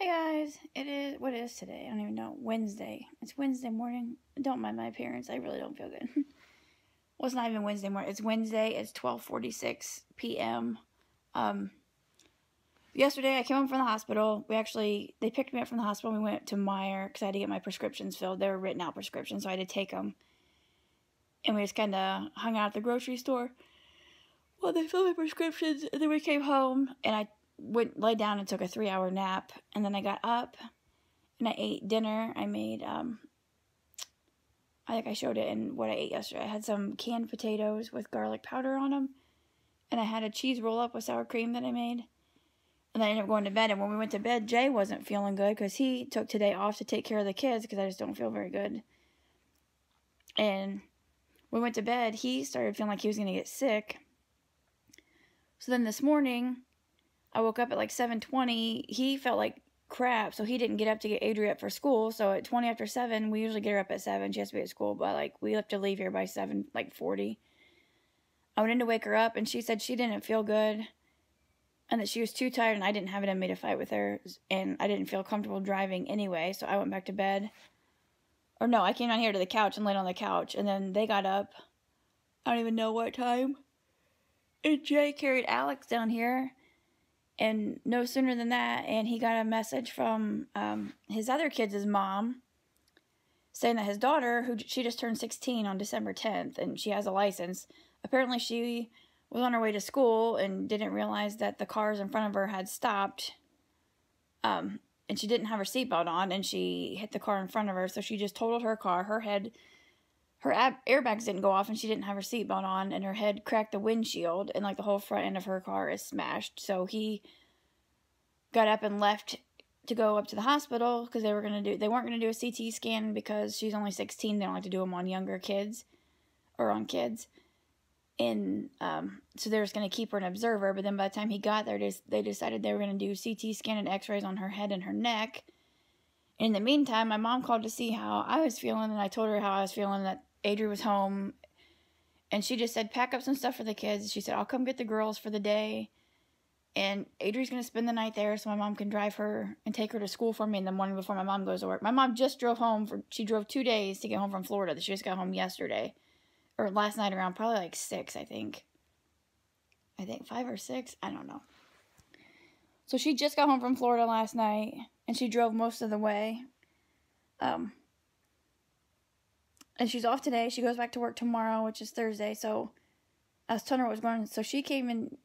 Hey guys, what is today? I don't even know. Wednesday. It's Wednesday morning. Don't mind my appearance. I really don't feel good. Well, it's not even Wednesday morning. It's Wednesday. It's 12:46 p.m. Yesterday I came home from the hospital. They picked me up from the hospital. We went to Meijer because I had to get my prescriptions filled. They were written out prescriptions, so I had to take them. And we just kind of hung out at the grocery store while they filled my prescriptions. And then we came home, and I lay down and took a 3-hour nap, and then I got up and I ate dinner. I made I think I showed it in what I ate yesterday. I had some canned potatoes with garlic powder on them, and I had a cheese roll up with sour cream that I made. And then I ended up going to bed, and when we went to bed, Jay wasn't feeling good because he took today off to take care of the kids because I just don't feel very good. And when we went to bed, he started feeling like he was going to get sick. So then this morning, I woke up at like 7:20. He felt like crap, so he didn't get up to get Adri up for school. So at 20 after 7, we usually get her up at 7. She has to be at school, but we have to leave here by 7:40. I went in to wake her up, and she said she didn't feel good, and that she was too tired, and I didn't have it in me to fight with her, and I didn't feel comfortable driving anyway, so I went back to bed. Or no, I came down here to the couch and laid on the couch, and then they got up. I don't even know what time. And Jay carried Alex down here. And no sooner than that, and he got a message from his other kids' mom saying that his daughter, she just turned 16 on December 10th, and she has a license. Apparently she was on her way to school and didn't realize that the cars in front of her had stopped, and she didn't have her seatbelt on, and she hit the car in front of her, so she just totaled her car. Her airbags didn't go off, and she didn't have her seatbelt on, and her head cracked the windshield, and the whole front end of her car is smashed. So he got up and left to go up to the hospital because they weren't going to do a CT scan because she's only 16. They don't like to do them on younger kids or on kids. And so they were just going to keep her an observer, but then by the time he got there, they decided they were going to do CT scan and x-rays on her head and her neck. And in the meantime, my mom called to see how I was feeling, and I told her how I was feeling, that Adri was home, and she just said, pack up some stuff for the kids. She said, I'll come get the girls for the day, and Adri's going to spend the night there so my mom can drive her and take her to school for me in the morning before my mom goes to work. My mom just drove home. She drove 2 days to get home from Florida. She just got home yesterday, or last night around probably 6, I think 5 or 6, I don't know. So she just got home from Florida last night, and she drove most of the way. And she's off today. She goes back to work tomorrow, which is Thursday. So I was telling her what was going on. So she came and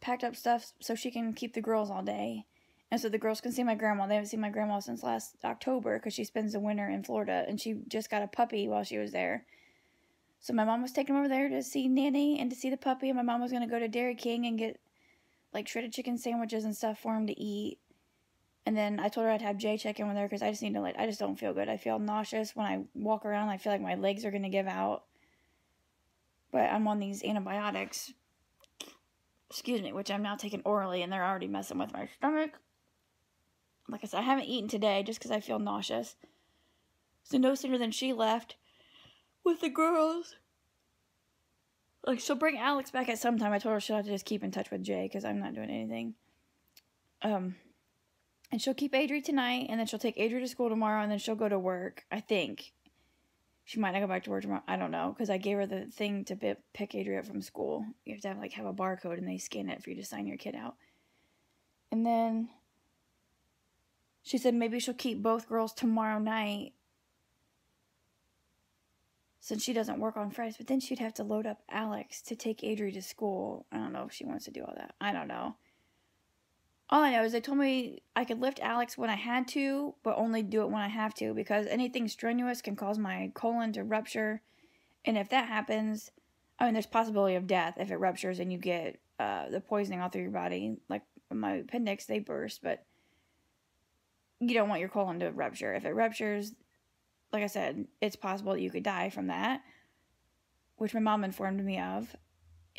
packed up stuff so she can keep the girls all day. And so the girls can see my grandma. They haven't seen my grandma since last October because she spends the winter in Florida. And she just got a puppy while she was there. So my mom was taking them over there to see Nanny and to see the puppy. And my mom was going to go to Dairy King and get shredded chicken sandwiches and stuff for him to eat. And then I told her I'd have Jay check in with her because I just need to I just don't feel good. I feel nauseous when I walk around. I feel like my legs are going to give out. But I'm on these antibiotics, which I'm now taking orally, and they're already messing with my stomach. Like I said, I haven't eaten today just because I feel nauseous. So no sooner than she left with the girls. She'll bring Alex back at some time. I told her she'll have to just keep in touch with Jay because I'm not doing anything. And she'll keep Adri tonight, and then she'll take Adri to school tomorrow, and then she'll go to work, I think. She might not go back to work tomorrow. I don't know, because I gave her the thing to pick Adri up from school. You have to have a barcode, and they scan it for you to sign your kid out. And then she said maybe she'll keep both girls tomorrow night since she doesn't work on Fridays. But then she'd have to load up Alex to take Adri to school. I don't know if she wants to do all that. I don't know. All I know is they told me I could lift Alex when I had to, but only do it when I have to, because anything strenuous can cause my colon to rupture. And if that happens, there's possibility of death if it ruptures and you get the poisoning all through your body. Like my appendix, they burst, but you don't want your colon to rupture. If it ruptures, like I said, it's possible that you could die from that, which my mom informed me of.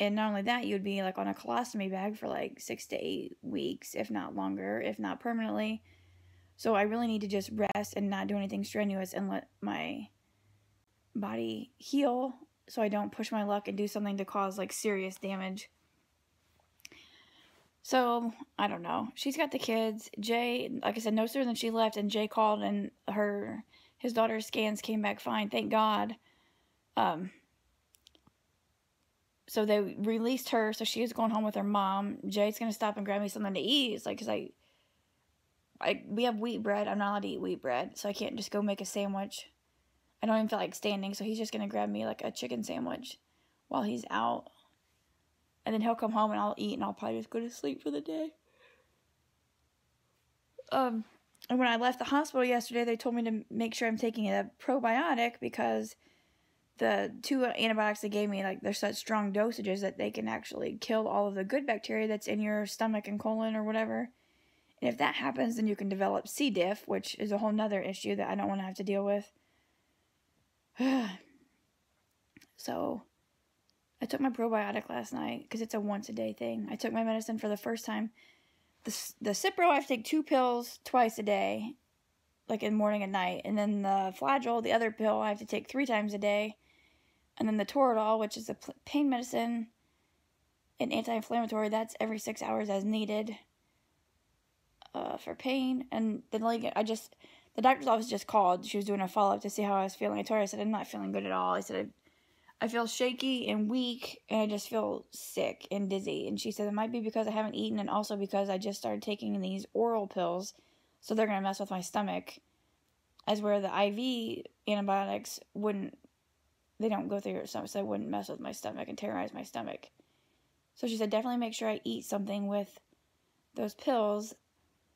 And not only that, you'd be on a colostomy bag for 6 to 8 weeks, if not longer, if not permanently. So I really need to just rest and not do anything strenuous and let my body heal so I don't push my luck and do something to cause serious damage. So, I don't know. She's got the kids. Jay, like I said, no sooner than she left, and Jay called, and his daughter's scans came back fine, thank God. So they released her, so she is going home with her mom. Jay's going to stop and grab me something to eat. It's like, because we have wheat bread. I'm not allowed to eat wheat bread, so I can't just go make a sandwich. I don't even feel like standing, so he's just going to grab me, like, a chicken sandwich while he's out. And then he'll come home and I'll eat, and I'll probably just go to sleep for the day. And when I left the hospital yesterday, they told me to make sure I'm taking a probiotic, because the 2 antibiotics they gave me, like, they're such strong dosages that they can actually kill all of the good bacteria that's in your stomach and colon or whatever. And if that happens, then you can develop C. diff, which is a whole nother issue that I don't want to have to deal with. So I took my probiotic last night because it's a once-a-day thing. I took my medicine for the first time. The Cipro, I have to take 2 pills twice a day, like in morning and night. And then the Flagyl, the other pill, I have to take 3 times a day. And then the Toradol, which is a pain medicine and anti-inflammatory, that's every 6 hours as needed for pain. And then, like, the doctor's office just called. She was doing a follow-up to see how I was feeling. I told her, I said, I'm not feeling good at all. I said, I feel shaky and weak, and I just feel sick and dizzy. And she said it might be because I haven't eaten, and also because I just started taking these oral pills, so they're going to mess with my stomach, as where the IV antibiotics they don't go through your stomach, so they wouldn't mess with my stomach and terrorize my stomach. So she said, definitely make sure I eat something with those pills.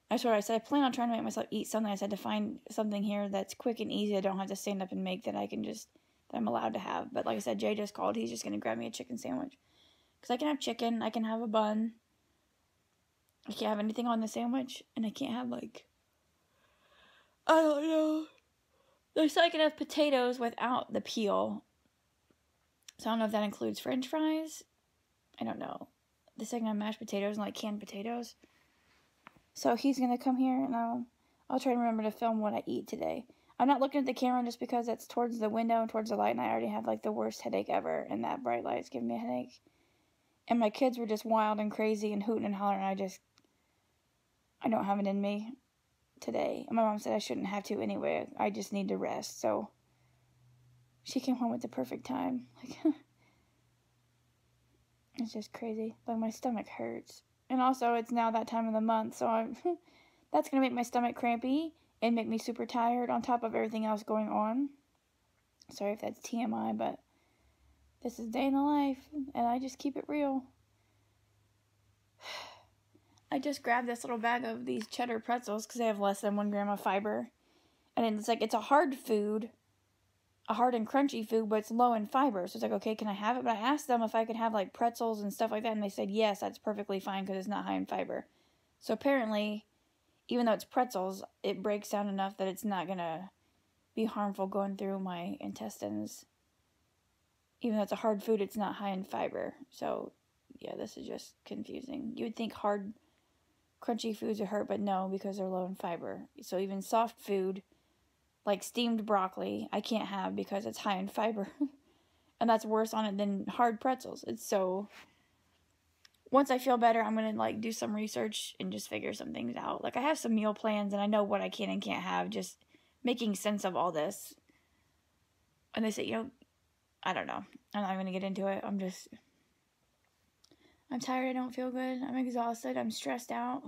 I told her, I said, I plan on trying to make myself eat something. I said to find something here that's quick and easy, I don't have to stand up and make, that I'm allowed to have. But like I said, Jay just called. He's just going to grab me a chicken sandwich. Because I can have chicken, I can have a bun. I can't have anything on the sandwich. And I can't have, like, I don't know. They said I can have potatoes without the peel. So I don't know if that includes French fries. I don't know. They said I can have mashed potatoes and, like, canned potatoes. So he's going to come here, and I'll try to remember to film what I eat today. I'm not looking at the camera just because it's towards the window and towards the light, and I already have, like, the worst headache ever, and that bright light's giving me a headache. And my kids were just wild and crazy and hooting and hollering, and I don't have it in me today. And my mom said I shouldn't have to anyway. I just need to rest. So she came home at the perfect time. Like, it's just crazy. Like, my stomach hurts. And also, it's now that time of the month, so that's going to make my stomach crampy and make me super tired on top of everything else going on. Sorry if that's TMI, but this is day in the life, and I just keep it real. I just grabbed this little bag of these cheddar pretzels because they have less than 1 gram of fiber. And it's like, it's a hard food, a hard and crunchy food, but it's low in fiber. So it's like, okay, can I have it? But I asked them if I could have, like, pretzels and stuff like that, and they said, yes, that's perfectly fine because it's not high in fiber. So apparently, even though it's pretzels, it breaks down enough that it's not going to be harmful going through my intestines. Even though it's a hard food, it's not high in fiber. So, yeah, this is just confusing. You would think hard, crunchy foods would hurt, but no, because they're low in fiber. So even soft food, like steamed broccoli, I can't have because it's high in fiber. And that's worse on it than hard pretzels. It's so... Once I feel better, I'm going to, like, do some research and just figure some things out. Like, I have some meal plans, and I know what I can and can't have, just making sense of all this. And they say, I don't know. I'm not going to get into it. I'm tired. I don't feel good. I'm exhausted. I'm stressed out.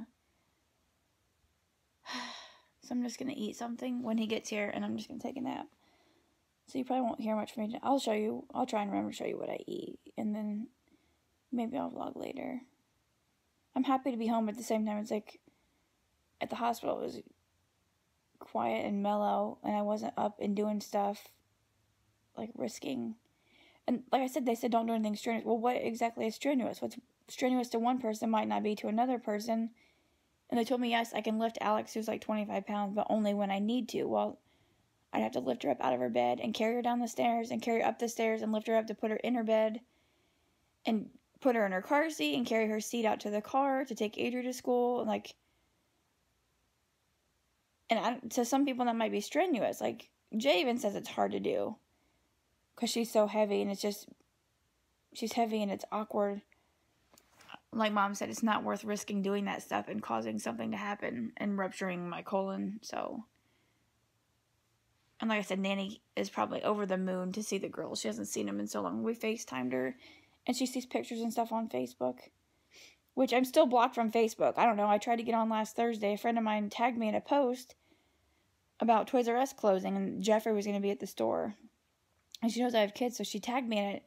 So I'm just going to eat something when he gets here, and I'm just going to take a nap. So you probably won't hear much from me. I'll show you. I'll try and remember to show you what I eat, and then maybe I'll vlog later. I'm happy to be home, at the same time, it's like, at the hospital, it was quiet and mellow, and I wasn't up and doing stuff, like, risking. And like I said, they said don't do anything strenuous. Well, what exactly is strenuous? What's strenuous to one person might not be to another person. And they told me, yes, I can lift Alex, who's like 25 pounds, but only when I need to. Well, I'd have to lift her up out of her bed and carry her down the stairs and carry her up the stairs and lift her up to put her in her bed and put her in her car seat and carry her seat out to the car to take Adria to school. And, like, to some people that might be strenuous. Like, Jay even says it's hard to do because she's so heavy, and it's just, she's heavy and it's awkward. like Mom said, it's not worth risking doing that stuff and causing something to happen and rupturing my colon. So, and like I said, Nanny is probably over the moon to see the girls. She hasn't seen them in so long. We FaceTimed her, and she sees pictures and stuff on Facebook, which I'm still blocked from Facebook. I don't know. I tried to get on last Thursday. A friend of mine tagged me in a post about Toys R Us closing, and Jeffrey was going to be at the store. And she knows I have kids, so she tagged me in it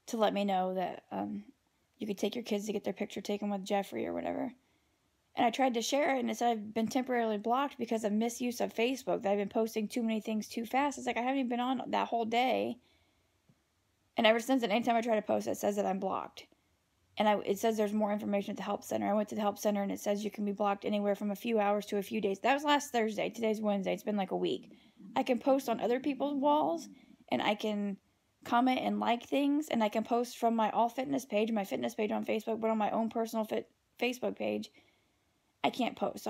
to let me know that you could take your kids to get their picture taken with Jeffrey or whatever. And I tried to share it, and it said I've been temporarily blocked because of misuse of Facebook, that I've been posting too many things too fast. It's like I haven't even been on that whole day. And ever since then, anytime I try to post, it says that I'm blocked. And it says there's more information at the help center. I went to the help center, and it says you can be blocked anywhere from a few hours to a few days. That was last Thursday. Today's Wednesday. It's been like a week. I can post on other people's walls, and I can comment and like things, and I can post from my All Fitness page, my fitness page on Facebook, but on my own personal Facebook page, I can't post.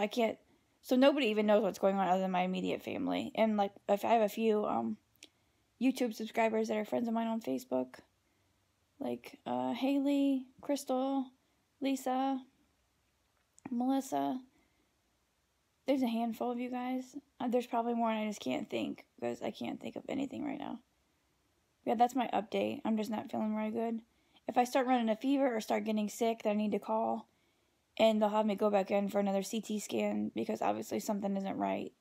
So nobody even knows what's going on other than my immediate family. And like, if I have a few YouTube subscribers that are friends of mine on Facebook, like Haley, Crystal, Lisa, Melissa. There's a handful of you guys. There's probably more, and I just can't think, because I can't think of anything right now. Yeah, that's my update. I'm just not feeling very good. If I start running a fever or start getting sick, then I need to call, and they'll have me go back in for another CT scan, because obviously something isn't right.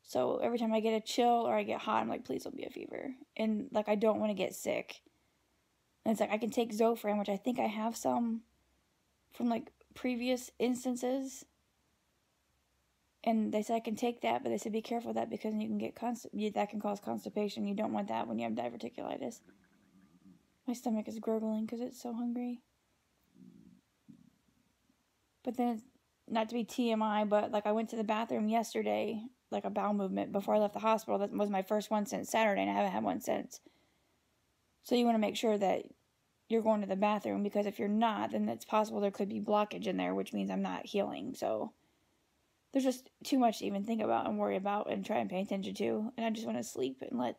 So every time I get a chill or I get hot, I'm like, please don't be a fever. And like, I don't want to get sick. And it's like, I can take Zofran, which I think I have some from like previous instances. And they said I can take that, but they said be careful with that, because you can get that can cause constipation. You don't want that when you have diverticulitis. My stomach is gurgling because it's so hungry. But then, not to be TMI, but like I went to the bathroom yesterday, like a bowel movement before I left the hospital. That was my first one since Saturday, and I haven't had one since. So you want to make sure that you're going to the bathroom, because if you're not, then it's possible there could be blockage in there, which means I'm not healing. So there's just too much to even think about and worry about and try and pay attention to. And I just want to sleep and let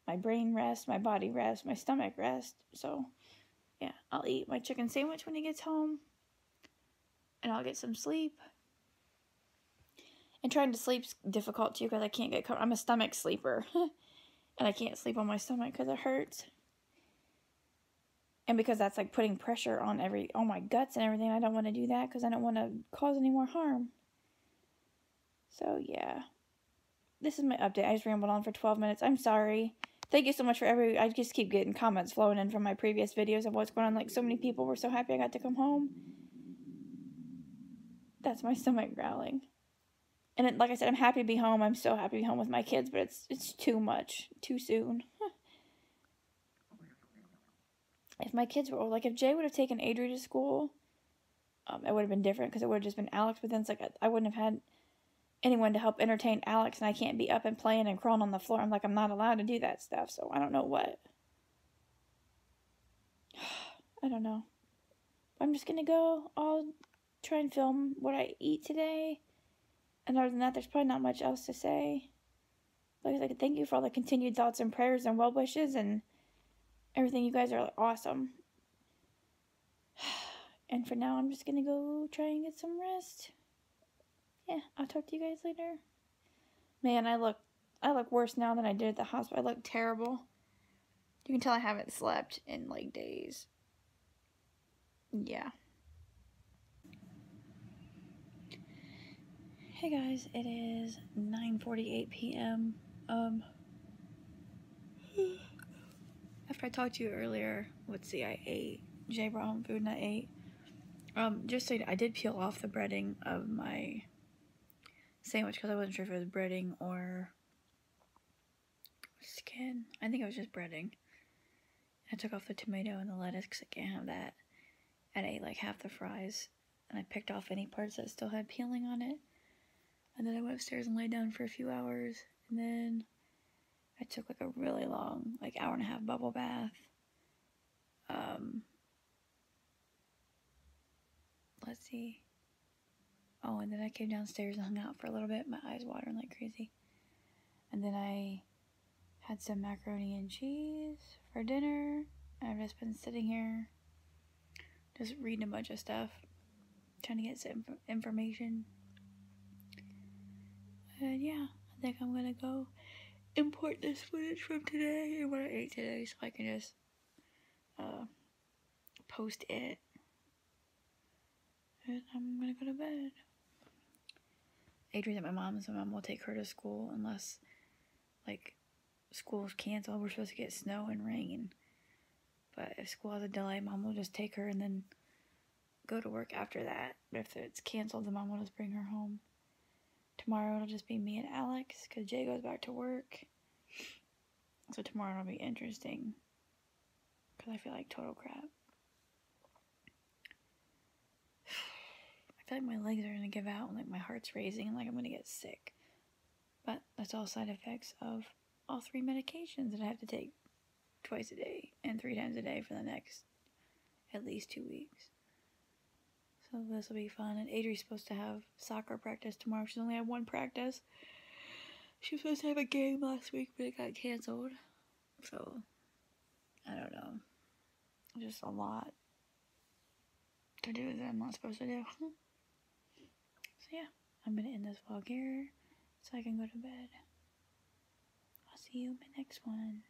my brain rest, my body rest, my stomach rest. So yeah, I'll eat my chicken sandwich when he gets home, and I'll get some sleep. And trying to sleep's difficult too, because I can't get I'm a stomach sleeper. And I can't sleep on my stomach because it hurts. And because that's like putting pressure on my guts and everything. I don't want to do that, because I don't want to cause any more harm. So yeah, this is my update. I just rambled on for 12 minutes. I'm sorry. Thank you so much for I just keep getting comments flowing in from my previous videos of what's going on. Like, so many people were so happy I got to come home. That's my stomach growling. And like I said, I'm happy to be home. I'm so happy to be home with my kids, but it's too much, too soon. If my kids were old, like if Jay would have taken Adri to school, it would have been different, because it would have just been Alex. But then it's like I wouldn't have had anyone to help entertain Alex, and I can't be up and playing and crawling on the floor. I'm not allowed to do that stuff, so I don't know what. I don't know. I'm just gonna go. I'll try and film what I eat today. And other than that, there's probably not much else to say. Like I said, thank you for all the continued thoughts and prayers and well wishes and everything. You guys are awesome. And for now, I'm just gonna go try and get some rest. Yeah, I'll talk to you guys later. Man, I look worse now than I did at the hospital. I look terrible. You can tell I haven't slept in like days. Yeah. Hey guys, it is 9:48 p.m. After I talked to you earlier, let's see, I ate. Jay brought home food and I ate. Just so you know, I did peel off the breading of my sandwich because I wasn't sure if it was breading or skin. I think it was just breading. I took off the tomato and the lettuce because I can't have that. And I ate like half the fries, and I picked off any parts that still had peeling on it. And then I went upstairs and laid down for a few hours, and then I took like a really long, like hour-and-a-half bubble bath. Let's see. Oh, and then I came downstairs and hung out for a little bit, my eyes watering like crazy. And then I had some macaroni and cheese for dinner. I've just been sitting here Just reading a bunch of stuff. Trying to get some information. And yeah, I think I'm gonna go import this footage from today and what I ate today so I can just post it. And I'm gonna go to bed. Adrian's at my mom's, so my mom will take her to school unless, like, school's canceled. We're supposed to get snow and rain. But if school has a delay, mom will just take her and then go to work after that. But if it's canceled, then mom will just bring her home. Tomorrow it'll just be me and Alex because Jay goes back to work. So tomorrow it'll be interesting because I feel like total crap. I feel like my legs are going to give out and like my heart's racing and like I'm going to get sick. But that's all side effects of all 3 medications that I have to take twice a day and 3 times a day for the next at least 2 weeks. So this will be fun. And Adri's supposed to have soccer practice tomorrow. She's only had 1 practice. She was supposed to have a game last week, but it got canceled. So, I don't know. Just a lot to do that I'm not supposed to do. So yeah, I'm going to end this vlog here so I can go to bed. I'll see you in my next one.